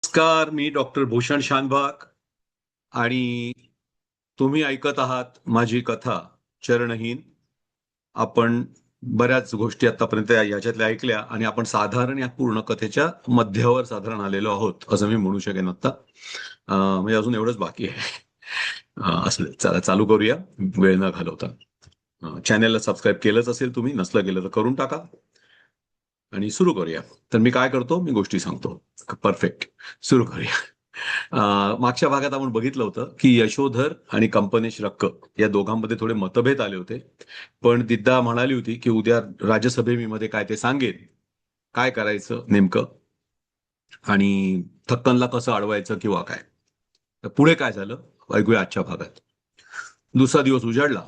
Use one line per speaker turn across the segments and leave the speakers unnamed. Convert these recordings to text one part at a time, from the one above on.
नमस्कार, मी डॉक्टर भूषण शानभाग आणि तुम्ही ऐकत आहात माझी कथा चरणहीन. आपण बऱ्याच गोष्टी आतापर्यंत याच्यातल्या ऐकल्या आणि आपण साधारण या पूर्ण कथेच्या मध्यावर साधारण आलेलो आहोत असं मी म्हणू शकेन आता. म्हणजे अजून एवढंच बाकी आहे. असं चला चालू करूया वेळ न घालवता. चॅनेलला सबस्क्राईब केलंच असेल तुम्ही, नसलं केलं तर करून टाका आणि सुरू करूया. तर मी काय करतो, मी गोष्टी सांगतो. परफेक्ट. सुरू करूया. मागच्या भागात आपण बघितलं होतं की यशोधर आणि कंपनेश रक्क या दोघांमध्ये थोडे मतभेद आले होते. पण दिद्दा म्हणाली होती की उद्या राज्यसभेमध्ये काय ते सांगेन काय करायचं नेमकं आणि थक्कनला कसं अडवायचं किंवा काय. तर पुढे काय झालं ऐकूया आजच्या भागात. दुसरा दिवस उजाडला.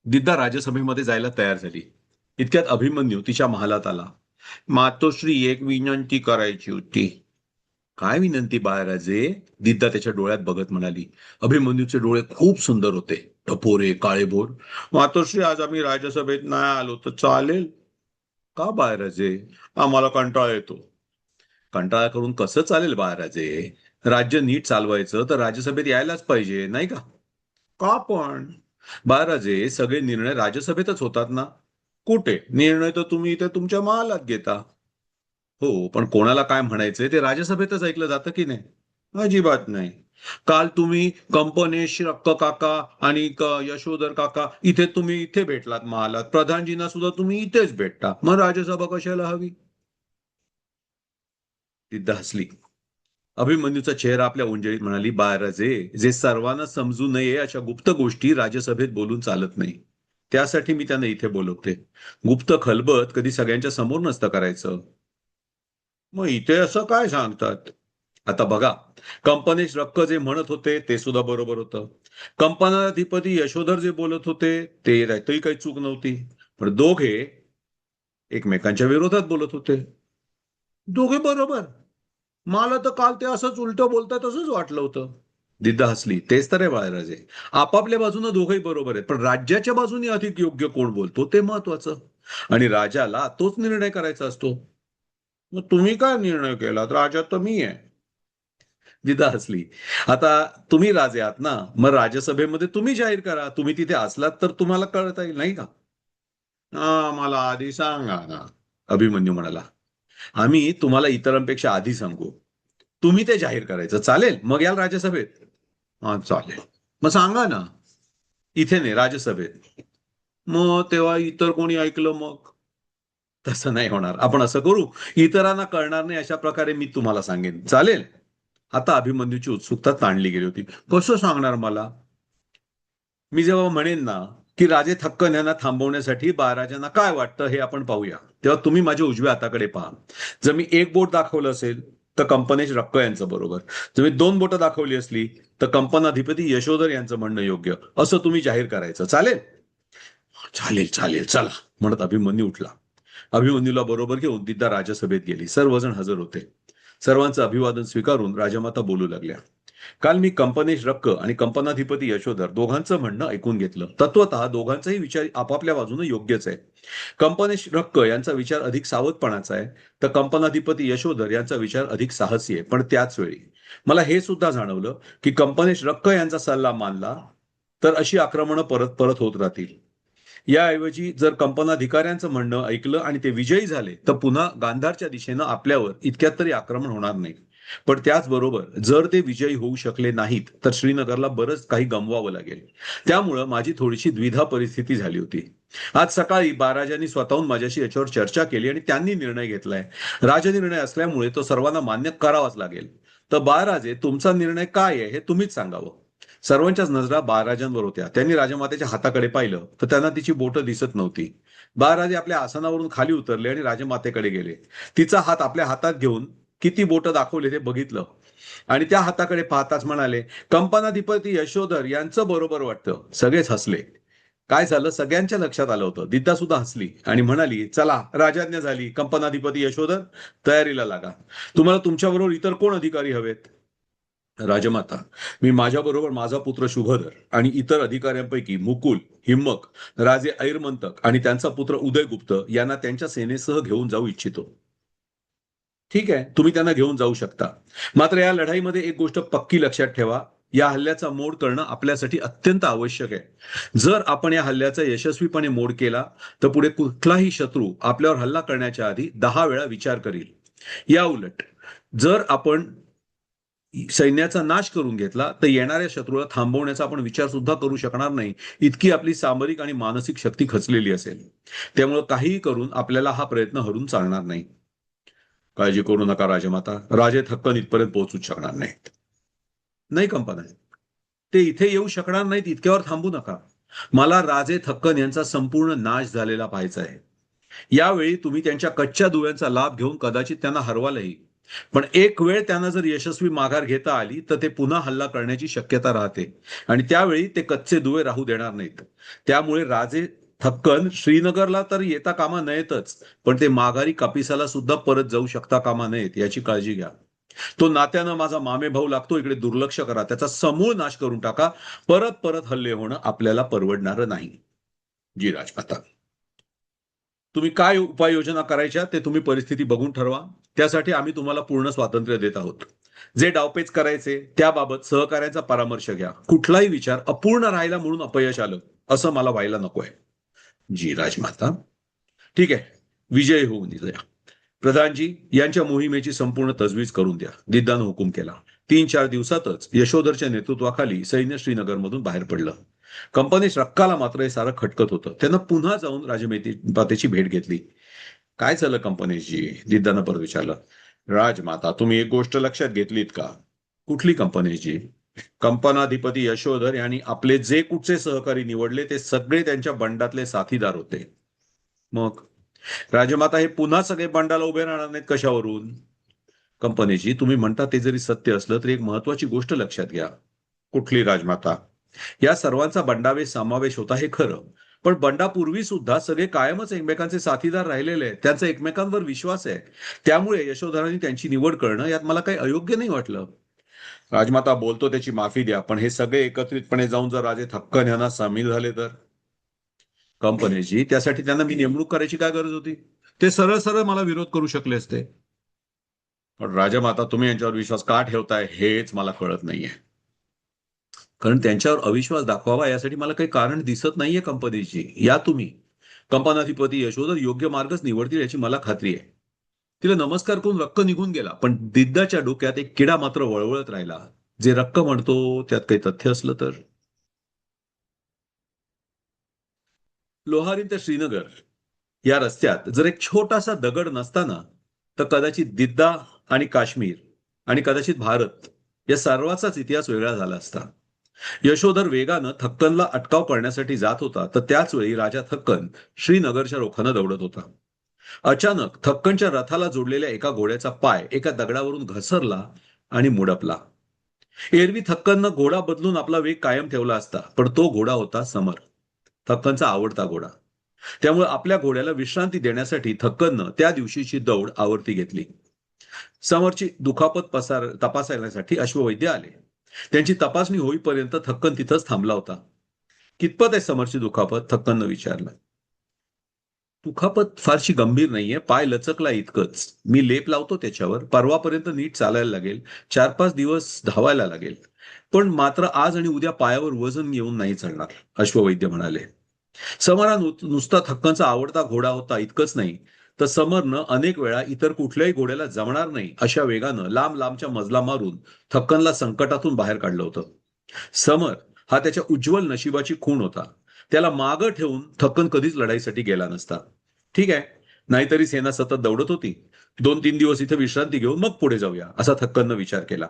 दिद्दा राज्यसभेमध्ये जायला तयार झाली. इतक्यात अभिमन्यू तिच्या महालात आला. मातोश्री, एक विनंती करायची होती. काय विनंती बाळराजे? दिद्दा त्याच्या डोळ्यात बघत म्हणाली. अभिमन्यूचे डोळे खूप सुंदर होते, टपोरे काळेभोर. मातोश्री, आज आम्ही राज्यसभेत नाही आलो तर चालेल का बाळराजे? आम्हाला कंटाळा येतो. कंटाळा करून कसं चालेल बाळराजे? राज्य नीट चालवायचं तर राज्यसभेत यायलाच पाहिजे नाही का? का पण? बाळराजे, सगळे निर्णय राज्यसभेतच होतात ना. कुठे निर्णय तर तुम्ही इथे तुमच्या महालात घेता. हो, पण कोणाला काय म्हणायचंय ते राज्यसभेतच ऐकलं जातं की नाही? अजिबात नाही. काल तुम्ही कंपनेश रक्क काका आणि यशोधर काका इथे तुम्ही इथे भेटलात महालात. प्रधानजींना सुद्धा तुम्ही इथेच भेटता. मग राज्यसभा कशाला हवी? सिद्ध हसली. अभिमन्यूचा चेहरा आपल्या उंजळीत म्हणाली, बाळराजे, जे सर्वांना समजू नये अशा गुप्त गोष्टी राज्यसभेत बोलून चालत नाही. त्यासाठी मी त्यांना इथे बोलवते. गुप्त खलबत कधी सगळ्यांच्या समोर नसतं करायचं. मग इथे असं काय सांगतात? आता बघा, कंपनीश रक्क जे म्हणत होते ते सुद्धा बरोबर होतं. कंपनाधिपती यशोधर जे बोलत होते ते त्यातही काही चूक नव्हती. पण दोघे एकमेकांच्या विरोधात बोलत होते. दोघे बरोबर. मला तर काल ते असंच उलटं बोलतात तसंच वाटलं होतं. दिद्दा हसली. तेच तर आहे बाळराजे. आपापल्या बाजूनं दोघंही बरोबर आहेत, पण राज्याच्या बाजूने अधिक योग्य कोण बोलतो ते महत्वाचं. आणि राजाला तोच निर्णय करायचा असतो. मग तुम्ही काय निर्णय केलात? राजा तर मी आहे. दिदा हसली. आता तुम्ही राजे आहात ना, मग राज्यसभेमध्ये तुम्ही जाहीर करा. तुम्ही तिथे असलात तर तुम्हाला कळता येईल नाही का? मला आधी सांगा ना, अभिमन्यू म्हणाला. आम्ही तुम्हाला इतरांपेक्षा आधी सांगू. तुम्ही ते जाहीर करायचं चालेल, मग याल राज्यसभेत. हा चालेल. मग सांगा ना. इथे नाही, राज्यसभेत. मग तेव्हा इतर कोणी ऐकलं मग? तसं नाही होणार. आपण असं करू, इतरांना कळणार नाही अशा प्रकारे मी तुम्हाला सांगेन, चालेल? आता अभिमन्यूची उत्सुकता ताणली गेली होती. कसं सांगणार मला? मी जेव्हा म्हणेन ना की राजे थक्कन यांना थांबवण्यासाठी बाळराजांना काय वाटतं हे आपण पाहूया, तेव्हा तुम्ही माझ्या उजव्या हाताकडे पहा. जर मी एक बोट दाखवलं असेल तर कंपनेश रक्क यांचं बरोबर. जर मी दोन बोटं दाखवली असली तर कंपनाधिपती यशोधर यांचं म्हणणं योग्य, असं तुम्ही जाहीर करायचं, चालेल? चालेल चालेल चला, म्हणत अभिमन्यू उठला. अभिमन्यूला बरोबर घेऊन दिद्दा राजसभेत गेली. सर्वजण हजर होते. सर्वांचं अभिवादन स्वीकारून राजमाता बोलू लागल्या. काल मी कंपनेश रक्क आणि कंपनाधिपती यशोधर दोघांचं म्हणणं ऐकून घेतलं. तत्वतः दोघांचाही विचार आपापल्या बाजूने योग्यच आहे. कंपनेश रक्क यांचा विचार अधिक सावधपणाचा आहे, तर कंपनाधिपती यशोधर यांचा विचार अधिक साहसी आहे. पण त्याच वेळी मला हे सुद्धा जाणवलं की कंपनेश रक्क यांचा सल्ला मानला तर अशी आक्रमणं परत परत होत राहतील. याऐवजी जर कंपनाधिकाऱ्यांचं म्हणणं ऐकलं आणि ते विजयी झाले तर पुन्हा गांधारच्या दिशेनं आपल्यावर इतक्यात तरी आक्रमण होणार नाही. पण त्याचबरोबर जर ते विजयी होऊ शकले नाहीत तर श्रीनगरला बरंच काही गमवावं लागेल. त्यामुळं माझी थोडीशी द्विधा परिस्थिती झाली होती. आज सकाळी बाराजांनी स्वतःहून माझ्याशी याच्यावर चर्चा केली आणि त्यांनी निर्णय घेतलाय. राजनिर्णय असल्यामुळे तो सर्वांना मान्य करावाच लागेल. तर बाळराजे, तुमचा निर्णय काय आहे हे तुम्हीच सांगावं. सर्वांच्याच नजरा बाळराजांवर होत्या. त्यांनी राजमातेच्या हाताकडे पाहिलं तर त्यांना तिची बोटं दिसत नव्हती. बाळराजे आपल्या आसनावरून खाली उतरले आणि राजमातेकडे गेले. तिचा हात आपल्या हातात घेऊन किती बोटं दाखवले ते बघितलं आणि त्या हाताकडे पाहताच म्हणाले, कंपनाधिपती यशोधर यांचं बरोबर वाटतं. सगळेच हसले. काय झालं सगळ्यांच्या लक्षात आलं होतं. दिद्दा सुद्धा हसली आणि म्हणाली, चला राजाज्ञा झाली. कंपनाधिपती यशोधर, तयारीला लागा. तुम्हाला तुमच्याबरोबर इतर कोण अधिकारी हवेत? राजमाता, मी माझ्याबरोबर माझा पुत्र शुभधर आणि इतर अधिकाऱ्यांपैकी मुकुल, हिम्मक, राजे ऐरमंतक आणि त्यांचा पुत्र उदयगुप्त यांना त्यांच्या सेनेसह घेऊन जाऊ इच्छितो. ठीक आहे, तुम्ही त्यांना घेऊन जाऊ शकता. मात्र या लढाईमध्ये एक गोष्ट पक्की लक्षात ठेवा, या हल्ल्याचा मोड करणं आपल्यासाठी अत्यंत आवश्यक आहे. जर आपण या हल्ल्याचा यशस्वीपणे मोड केला तर पुढे कुठलाही शत्रू आपल्यावर हल्ला करण्याच्या आधी 10 वेळा विचार करील. या उलट जर आपण सैन्याचा नाश करून घेतला तर येणाऱ्या शत्रूला थांबवण्याचा आपण विचार सुद्धा करू शकणार नाही, इतकी आपली सामरिक आणि मानसिक शक्ती खचलेली असेल. त्यामुळे काहीही करून आपल्याला हा प्रयत्न हरू चालणार नाही. काळजी करू नका राजमाता, राजे थक्कन इथपर्यंत पोहोचूच शकणार नाहीत. नाही कंपना, ते इथे येऊ शकणार नाहीत इतक्यावर थांबू नका. मला राजे थक्कन यांचा संपूर्ण नाश झालेला पाहायचा आहे. यावेळी तुम्ही त्यांच्या कच्च्या दुव्यांचा लाभ घेऊन कदाचित त्यांना हरवालही, पण एक वेळ त्यांना जर यशस्वी माघार घेता आली तर ते पुन्हा हल्ला करण्याची शक्यता राहते आणि त्यावेळी ते कच्चे दुवे राहू देणार नाहीत. त्यामुळे राजे थक्कन श्रीनगरला तर येता कामा नयेतच, पण ते माघारी कपिसाला सुद्धा परत जाऊ शकता कामा नयेत याची काळजी घ्या. तो नात्यानं माझा मामे भाऊ लागतो, इकडे दुर्लक्ष करा, त्याचा समूळ नाश करून टाका. परत परत हल्ले होणं आपल्याला परवडणारं नाही. जी राजमाता, तुम्ही काय उपाययोजना करायच्या ते तुम्ही परिस्थिती बघून ठरवा. त्यासाठी आम्ही तुम्हाला पूर्ण स्वातंत्र्य देत आहोत. जे डावपेच करायचे त्याबाबत सहकार्याचा परामर्श घ्या. कुठलाही विचार अपूर्ण राहिला म्हणून अपयश आलं असं मला व्हायला नकोय. जी राजमाता, ठीक आहे, विजय होऊन द्या. प्रधानजी, यांच्या मोहिमेची संपूर्ण तजवीज करून द्या, दिद्दानं हुकूम केला. 3-4 दिवसातच यशोधरच्या नेतृत्वाखाली सैन्य श्रीनगरमधून बाहेर पडलं. कंपनीस रक्काला मात्र हे सारं खटकत होतं. त्यानं पुन्हा जाऊन राजमातेची भेट घेतली. काय झालं कंपनीची? दिद्दानं परत विचारलं. राजमाता, तुम्ही एक गोष्ट लक्षात घेतलीत का? कुठली कंपनीची? कंपनाधिपती यशोधर यांनी आपले जे कुठचे सहकारी निवडले ते सगळे त्यांच्या बंडातले साथीदार होते. मग राजमाता, हे पुन्हा सगळे बंडाला उभे राहणार नाहीत कशावरून? कंपनीची, तुम्ही म्हणता ते जरी सत्य असलं तरी एक महत्वाची गोष्ट लक्षात घ्या. कुठली राजमाता? या सर्वांचा बंडावे समावेश होता हे खरं, पण बंडापूर्वी सुद्धा सगळे कायमच एकमेकांचे साथीदार राहिलेले आहेत. त्यांचा एकमेकांवर विश्वास आहे. त्यामुळे यशोधरांनी त्यांची निवड करणं यात मला काही अयोग्य नाही वाटलं. राजमाता, बोलतो त्याची माफी द्या, पण हे सगळे एकत्रितपणे जाऊन जर राजे थक्कन यांना सामील झाले तर? कंपनीची, त्यासाठी त्यांना मी नेमणूक करायची काय गरज होती? ते सरळ सरळ मला विरोध करू शकले असते. पण राजमाता, तुम्ही यांच्यावर विश्वास का ठेवताय हेच मला कळत नाहीये. कारण त्यांच्यावर अविश्वास दाखवावा यासाठी मला काही कारण दिसत नाहीये कंपनीची. या तुम्ही. कंपनाधिपती यशोधर योग्य मार्गच निवडतील याची मला खात्री आहे. तिला नमस्कार करून रक्क निघून गेला, पण दिद्दाच्या डोक्यात एक किडा मात्र वळवळत राहिला. जे रक्क म्हणतो त्यात काही तथ्य असलं तर? लोहारी ते श्रीनगर या रस्त्यात जर एक छोटासा दगड नसताना तर कदाचित दिद्दा आणि काश्मीर आणि कदाचित भारत या सर्वाचाच इतिहास वेगळा झाला असता. यशोधर वेगानं थक्कनला अटकाव करण्यासाठी जात होता तर त्याच वेळी राजा थक्कन श्रीनगरच्या रोखानं दौडत होता. अचानक थक्कनच्या रथाला जोडलेल्या एका घोड्याचा पाय एका दगडावरून घसरला आणि मुडपला. एरवी थक्कननं घोडा बदलून आपला वेग कायम ठेवला असता, पण तो घोडा होता समर, थक्कनचा आवडता घोडा. त्यामुळे आपल्या घोड्याला विश्रांती देण्यासाठी थक्कननं त्या दिवशीची दौड आवर्ती घेतली. समरची दुखापत तपासण्यासाठी अश्ववैद्य आले. त्यांची तपासणी होईपर्यंत थक्कन तिथंच थांबला होता. कितपत आहे समरची दुखापत? थक्कननं विचारलं. दुखापत फारशी गंभीर नाहीये, पाय लचकला इतकंच. मी लेप लावतो त्याच्यावर, परवापर्यंत नीट चालायला लागेल. 4-5 दिवस धावायला लागेल, पण मात्र आज आणि उद्या पायावर वजन येऊन नाही चालणार, अश्ववैद्य म्हणाले. समर हा नुसता थक्कनचा आवडता घोडा होता इतकंच नाही, तर समरनं अनेक वेळा इतर कुठल्याही घोड्याला जमणार नाही अशा वेगानं लांब लांबच्या मजला मारून थक्कनला संकटातून बाहेर काढलं होतं. समर हा त्याच्या उज्ज्वल नशिबाची खूण होता. त्याला मागं ठेवून थक्कन कधीच लढाईसाठी गेला नसता. ठीक आहे, नाहीतरी सेना सतत दौडत होती. 2-3 दिवस इथे विश्रांती घेऊन मग पुढे जाऊया असा थक्कननं विचार केला.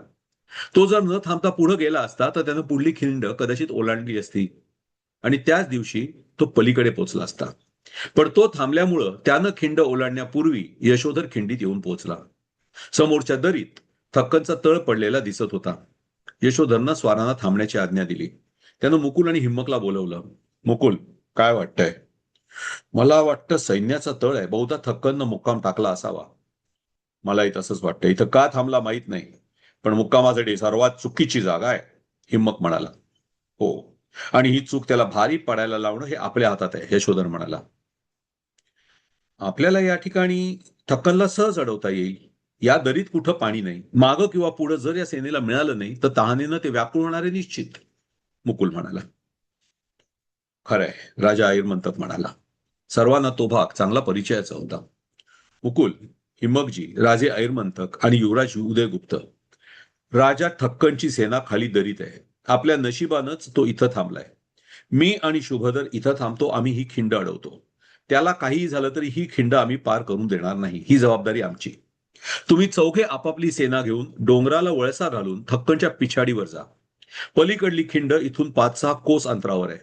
तो जर न थांबता पुढे गेला असता तर त्यानं पुढली खिंड कदाचित ओलांडली असती आणि त्याच दिवशी तो पलीकडे पोचला असता. पण तो थांबल्यामुळं त्यानं खिंड ओलांडण्यापूर्वी यशोधर खिंडीत येऊन पोहोचला. समोरच्या दरीत थक्कनचा तळ पडलेला दिसत होता. यशोधरनं स्वारांना थांबण्याची आज्ञा दिली. त्यानं मुकुल आणि हिम्मकला बोलवलं. मुकुल, काय वाटतंय? मला वाटतं सैन्याचा तळ आहे, बहुधा थक्कननं मुक्काम टाकला असावा. मलाही तसंच वाटतं. इथं का थांबला माहित नाही, पण मुक्कामासाठी सर्वात चुकीची जागा आहे, हिम्मक म्हणाला. हो, आणि ही चूक त्याला भारी पडायला लावणं हे आपल्या हातात आहे, यशोधर म्हणाला. आपल्याला या ठिकाणी थक्कनला सहज अडवता येईल. या दरीत कुठं पाणी नाही. मागं किंवा पुढं जर या सेनेला मिळालं नाही तर तहानेनं ते व्याकुळ होणारे निश्चित. मुकुल म्हणाला. खरंय, राजा आयुर्मंतक म्हणाला. सर्वांना तो भाग चांगला परिचयाचा होता. मुकुल, हिमकजी, राजे आयुर्मंतक आणि युवराज उदयगुप्त, राजा ठक्कनची सेना खाली दरीत आहे. आपल्या नशिबानंच तो इथं थांबलाय. मी आणि शुभदर इथं थांबतो. आम्ही ही खिंड अडवतो. त्याला काहीही झालं तरी ही खिंड आम्ही पार करून देणार नाही. ही जबाबदारी आमची. तुम्ही चौघे आपापली सेना घेऊन डोंगराला वळसा घालून ठक्कनच्या पिछाडीवर जा. पलीकडली खिंड इथून 5-6 कोस अंतरावर आहे.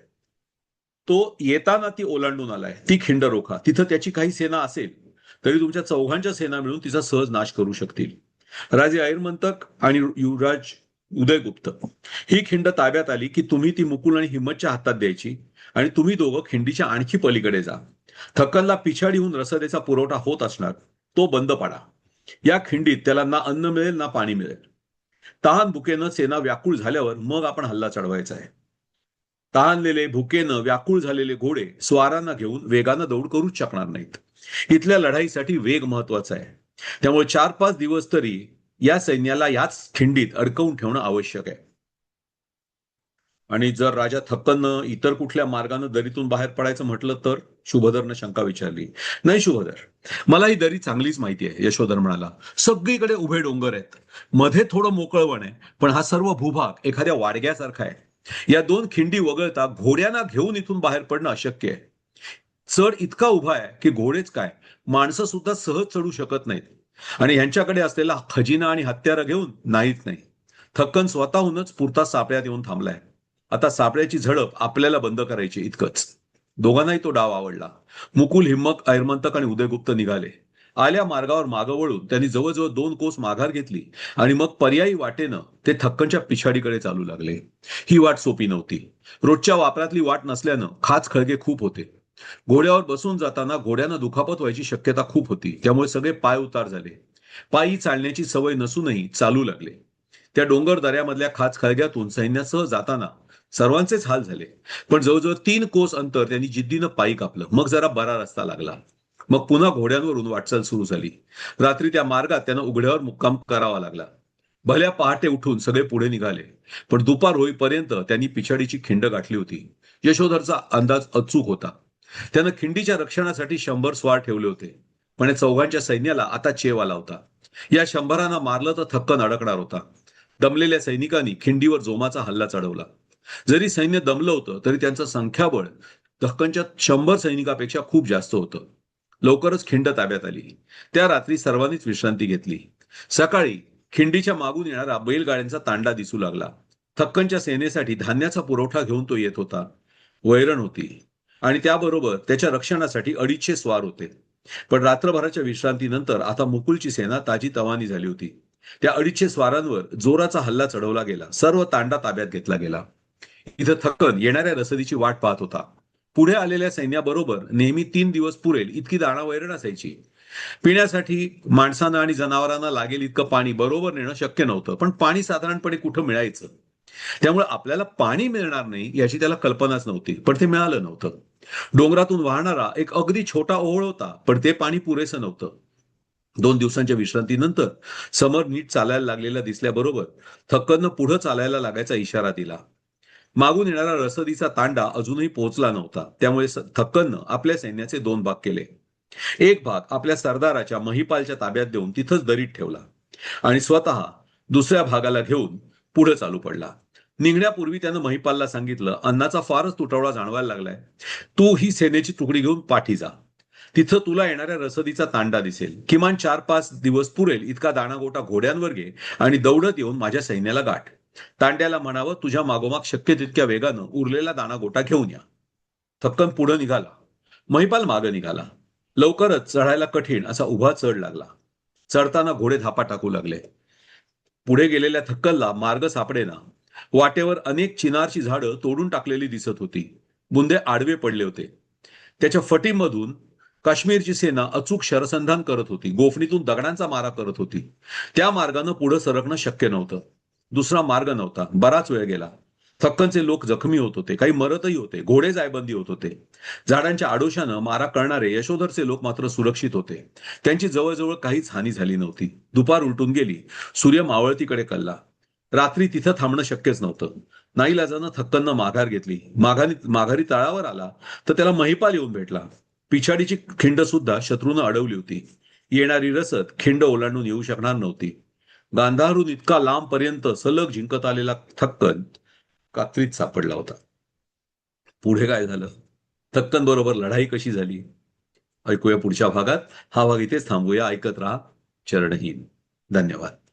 तो येताना ती ओलांडून आलाय. ती खिंड रोखा. तिथं त्याची काही सेना असेल तरी तुमच्या चौघांच्या सेना मिळून तिचा सहज नाश करू शकतील. राजे आयुर्मंतक आणि युवराज उदयगुप्त, ही खिंड ताब्यात आली की तुम्ही ती मुकुल आणि हिम्मतच्या हातात द्यायची आणि तुम्ही दोघं खिंडीच्या आणखी पलीकडे जा. थक्कनला पिछाडीहून रसदेचा पुरवठा होत असणार तो बंद पाडा. या खिंडीत त्याला ना अन्न मिळेल ना पाणी मिळेल. तहान भुकेनं सेना व्याकुळ झाल्यावर मग आपण हल्ला चढवायचा आहे. तहानलेले भुकेनं व्याकुळ झालेले घोडे स्वारांना घेऊन वेगानं दौड करूच शकणार नाहीत. इथल्या लढाईसाठी वेग महत्वाचा आहे. त्यामुळे 4-5 दिवस तरी या सैन्याला याच खिंडीत अडकवून ठेवणं आवश्यक आहे. आणि जर राजा थक्कननं इतर कुठल्या मार्गानं दरीतून बाहेर पडायचं म्हटलं तर? शुभधरनं शंका विचारली. नाही शुभधर, मला ही दरी चांगलीच माहिती आहे, यशोधर म्हणाला. सगळीकडे उभे डोंगर आहेत. मध्ये थोडं मोकळवण आहे, पण हा सर्व भूभाग एखाद्या वाडग्यासारखा आहे. या 2 खिंडी वगळता घोड्यांना घेऊन इथून बाहेर पडणं अशक्य आहे. चढ इतका उभा आहे की घोडेच काय, माणसं सुद्धा सहज चढू शकत नाहीत. आणि ह्यांच्याकडे असलेला खजिना आणि हत्यारं घेऊन नाहीत नाही. थक्कन स्वतःहूनच पुरता सापळ्यात येऊन थांबलाय. आता सापळ्याची झडप आपल्याला बंद करायची, इतकंच. दोघांनाही तो डाव आवडला. मुकुल, हिम्मक, आयुर्मंतक आणि उदयगुप्त निघाले. आल्या मार्गावर मागं वळून त्यांनी जवळजवळ 2 कोस माघार घेतली आणि मग पर्यायी वाटेनं ते थक्कनच्या पिछाडीकडे चालू लागले. ही वाट सोपी नव्हती. रोजच्या वापरातली वाट नसल्यानं खाच खळगे खूप होते. घोड्यावर बसून जाताना घोड्यांना दुखापत व्हायची शक्यता खूप होती. त्यामुळे सगळे पाय उतार झाले. पायी चालण्याची सवय नसूनही चालू लागले. त्या डोंगर दऱ्यामधल्या खाच खळग्यातून सैन्यासह जाताना सर्वांचेच हाल झाले. पण जवळजवळ 3 कोस अंतर त्यांनी जिद्दीनं पायी कापलं. मग जरा बरा रस्ता लागला. मग पुन्हा घोड्यांवरून वाटचाल सुरू झाली. रात्री त्या मार्गात त्यांना उघड्यावर मुक्काम करावा लागला. भल्या पहाटे उठून सगळे पुढे निघाले. पण दुपार होईपर्यंत त्यांनी पिछाडीची खिंड गाठली होती. यशोधरचा अंदाज अचूक होता. त्यानं खिंडीच्या रक्षणासाठी 100 स्वार ठेवले होते. पण या चौघांच्या सैन्याला आता चेव आला होता. या 100 मारलं तर थक्कन अडकणार होता. दमलेल्या सैनिकांनी खिंडीवर जोमाचा हल्ला चढवला. जरी सैन्य दमलं होतं तरी त्यांचं संख्याबळ दख्खनच्या 100 सैनिकापेक्षा खूप जास्त होतं. लवकरच खिंड ताब्यात आली. त्या रात्री सर्वांनीच विश्रांती घेतली. सकाळी खिंडीच्या मागून येणारा बैलगाड्यांचा तांडा दिसू लागला. थक्कनच्या सेनेसाठी धान्याचा पुरवठा घेऊन तो येत होता. वैरण होती आणि त्याबरोबर त्याच्या रक्षणासाठी 250 स्वार होते. पण रात्रभराच्या विश्रांतीनंतर आता मुकुलची सेना ताजी तवानी झाली होती. त्या 250 स्वारांवर जोराचा हल्ला चढवला गेला. सर्व तांडा ताब्यात घेतला गेला. इथं थक्कन येणाऱ्या रसदीची वाट पाहत होता. पुढे आलेल्या सैन्याबरोबर नेहमी 3 दिवस पुरेल इतकी दाणा वैरण असायची. पिण्यासाठी माणसांना आणि जनावरांना लागेल इतकं पाणी बरोबर नेणं शक्य नव्हतं. पण पाणी साधारणपणे कुठं मिळायचं. त्यामुळे आपल्याला पाणी मिळणार नाही याची त्याला कल्पनाच नव्हती. पण ते मिळालं नव्हतं. डोंगरातून वाहणारा एक अगदी छोटा ओहोळ होता, पण ते पाणी पुरेसं नव्हतं. 2 दिवसांच्या विश्रांतीनंतर समर नीट चालायला लागलेला दिसल्याबरोबर थक्कननं पुढं चालायला लागायचा इशारा दिला. मागून येणारा रसदीचा तांडा अजूनही पोहोचला नव्हता. त्यामुळे थक्कननं आपल्या सैन्याचे 2 भाग केले. एक भाग आपल्या सरदाराच्या महिपालच्या ताब्यात देऊन तिथंच दरीत ठेवला आणि स्वतः दुसऱ्या भागाला घेऊन पुढे चालू पडला. निघण्यापूर्वी त्यानं महिपालला सांगितलं, अन्नाचा फारच तुटवडा जाणवायला लागलाय. तू ही सेनेची तुकडी घेऊन पाठी जा. तिथं तुला येणाऱ्या रसदीचा तांडा दिसेल. किमान 4-5 दिवस पुरेल इतका दाणागोटा घोड्यांवर घे आणि दौडत येऊन माझ्या सैन्याला गाठ. तांड्याला म्हणावं, तुझ्या मागोमाग शक्य तितक्या वेगानं उरलेला दाणागोटा घेऊन या. थक्कन पुढे निघाला. महिपाल मागे निघाला. लवकरच चढायला कठीण असा उभा चढ लागला. चढताना घोडे धापा टाकू लागले. पुढे गेलेल्या थक्कनला मार्ग सापडेना. वाटेवर अनेक चिनारची झाडं तोडून टाकलेली दिसत होती. बुंदे आडवे पडले होते. त्याच्या फटीमधून काश्मीरची सेना अचूक शरसंधान करत होती. गोफणीतून दगडांचा मारा करत होती. त्या मार्गानं पुढे सरकणं शक्य नव्हतं. दुसरा मार्ग नव्हता. बराच वेळ गेला. थक्कनचे लोक जखमी होत होते, काही मरतही होते, घोडे जायबंदी होत होते. झाडांच्या आडोशानं मारा करणारे यशोधरचे लोक मात्र सुरक्षित होते. त्यांची जवळजवळ काहीच हानी झाली नव्हती. दुपार उलटून गेली. सूर्य मावळतीकडे कलला. रात्री तिथं थांबणं शक्यच नव्हतं. नाईलाजानं थक्कननं माघार घेतली. माघारी तळावर आला तर त्याला महिपाल येऊन भेटला. पिछाडीची खिंड सुद्धा शत्रूनं अडवली होती. येणारी रसद खिंड ओलांडून येऊ शकणार नव्हती. गांधारहून इतका लांबपर्यंत सलग जिंकत आलेला थक्कन कात्रीत सापडला होता. पुढे काय झालं? थक्कन बरोबर लढाई कशी झाली? ऐकूया पुढच्या भागात. हा भाग इथेच थांबूया. ऐकत राहा चरणहीन. धन्यवाद.